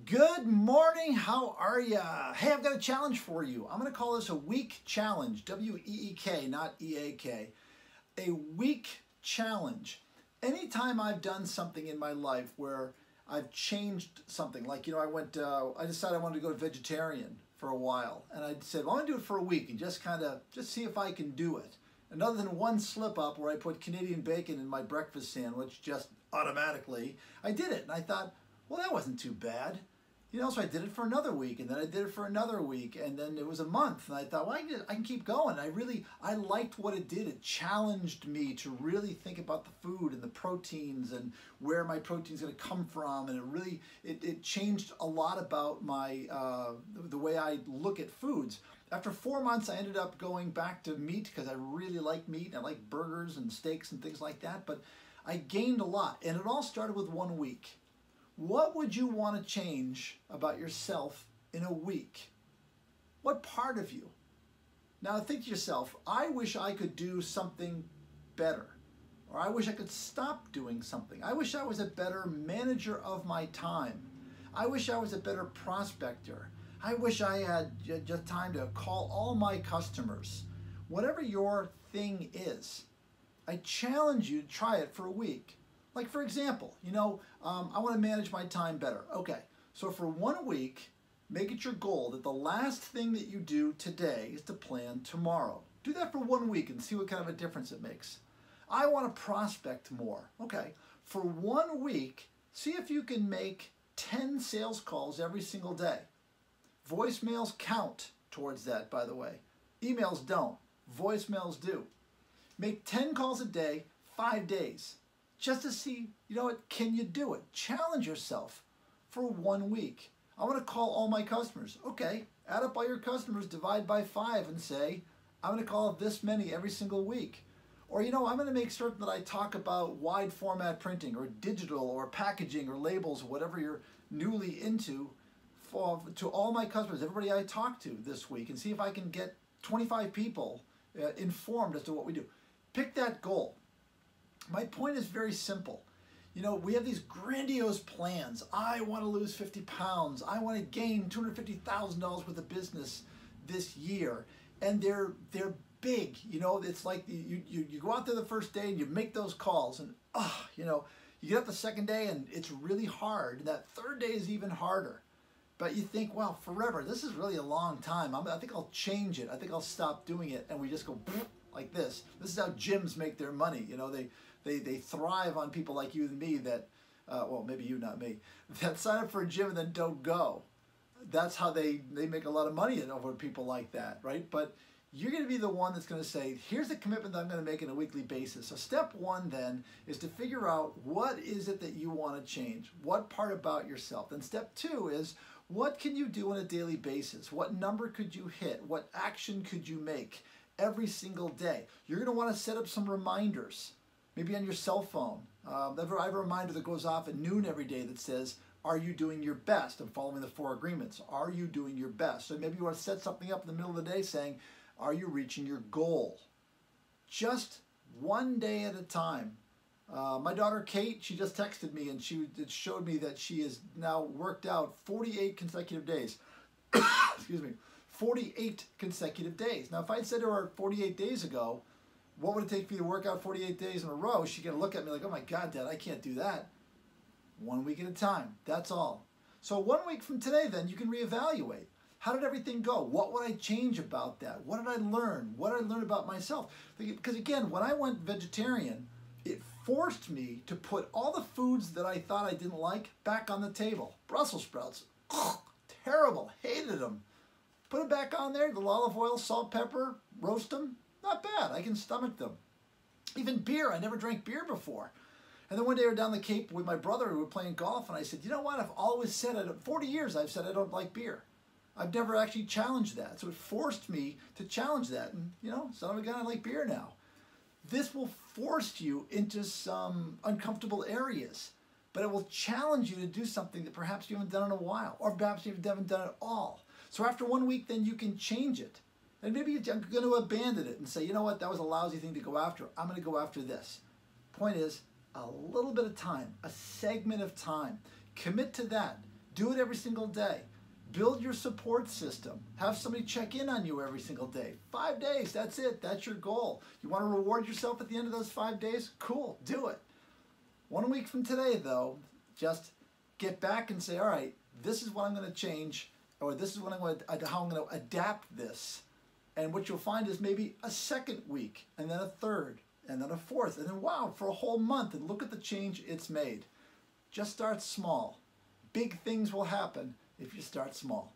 Good morning, how are ya? Hey, I've got a challenge for you. I'm going to call this a week challenge, W-E-E-K, not E-A-K. A week challenge. Anytime I've done something in my life where I've changed something, like, I decided I wanted to go vegetarian for a while, and I said, well, I'm going to do it for a week and just see if I can do it. And other than one slip up where I put Canadian bacon in my breakfast sandwich just automatically, I did it. And I thought, well, that wasn't too bad. So I did it for another week, and then I did it for another week, and then it was a month, and I thought, well, I can keep going. I liked what it did. It challenged me to really think about the food and the proteins and where my protein's going to come from, and it changed a lot about my the way I look at foods. After 4 months, I ended up going back to meat because I really like meat. I like burgers and steaks and things like that, but I gained a lot, and it all started with 1 week. What would you want to change about yourself in a week? What part of you? Now think to yourself, I wish I could do something better. Or I wish I could stop doing something. I wish I was a better manager of my time. I wish I was a better prospector. I wish I had just time to call all my customers. Whatever your thing is, I challenge you to try it for a week. Like, for example, I want to manage my time better. Okay, so for 1 week, make it your goal that the last thing that you do today is to plan tomorrow. Do that for 1 week and see what kind of a difference it makes. I want to prospect more. Okay, for 1 week, see if you can make 10 sales calls every single day. Voicemails count towards that, by the way. Emails don't. Voicemails do. Make 10 calls a day, 5 days. Just to see, can you do it? Challenge yourself for 1 week. I want to call all my customers. Okay, add up all your customers, divide by 5 and say, I'm going to call this many every single week. Or, I'm going to make certain that I talk about wide format printing or digital or packaging or labels, whatever you're newly into, to all my customers, everybody I talk to this week, and see if I can get 25 people informed as to what we do. Pick that goal. My point is very simple. We have these grandiose plans. I want to lose 50 pounds. I want to gain $250,000 worth of business this year. And they're big. It's like you go out there the first day and you make those calls, and you get up the second day and it's really hard. And that third day is even harder. But you think, well, forever, this is really a long time. I think I'll change it. I think I'll stop doing it. And we just go like this. This is how gyms make their money. They thrive on people like you and me that, well, maybe you, not me, that sign up for a gym and then don't go. That's how they make a lot of money over people like that, right? But you're going to be the one that's going to say, here's the commitment that I'm going to make on a weekly basis. So step 1 then is to figure out what is it that you want to change? What part about yourself? Then step 2 is, what can you do on a daily basis? What number could you hit? What action could you make every single day? You're going to want to set up some reminders. Maybe on your cell phone. I have a reminder that goes off at noon every day that says, are you doing your best? I'm following the 4 agreements. Are you doing your best? So maybe you want to set something up in the middle of the day saying, are you reaching your goal? Just 1 day at a time. My daughter Kate, she just texted me and it showed me that she has now worked out 48 consecutive days. Excuse me. 48 consecutive days. Now, if I'd said to her 48 days ago, what would it take for you to work out 48 days in a row? She's going to look at me like, oh my God, Dad, I can't do that. 1 week at a time. That's all. So 1 week from today, then, you can reevaluate. How did everything go? What would I change about that? What did I learn? What did I learn about myself? Because again, when I went vegetarian, it forced me to put all the foods that I thought I didn't like back on the table. Brussels sprouts. Ugh, terrible. Hated them. Put them back on there. The olive oil, salt, pepper, roast them. Not bad. I can stomach them. Even beer. I never drank beer before. And then one day we were down the Cape with my brother who were playing golf, and I said, you know what? I've always said, 40 years I've said I don't like beer. I've never actually challenged that. So it forced me to challenge that. And, son of a gun, I like beer now. This will force you into some uncomfortable areas, but it will challenge you to do something that perhaps you haven't done in a while, or perhaps you haven't done at all. So after 1 week, then you can change it. And maybe you're going to abandon it and say, you know what, that was a lousy thing to go after. I'm going to go after this. Point is, a little bit of time, a segment of time. Commit to that. Do it every single day. Build your support system. Have somebody check in on you every single day. 5 days, that's it. That's your goal. You want to reward yourself at the end of those 5 days? Cool, do it. 1 week from today, though, just get back and say, all right, this is what I'm going to change, or this is what how I'm going to adapt this. And what you'll find is maybe a second week, and then a third, and then a fourth, and then wow, for a whole month, and look at the change it's made. Just start small. Big things will happen if you start small.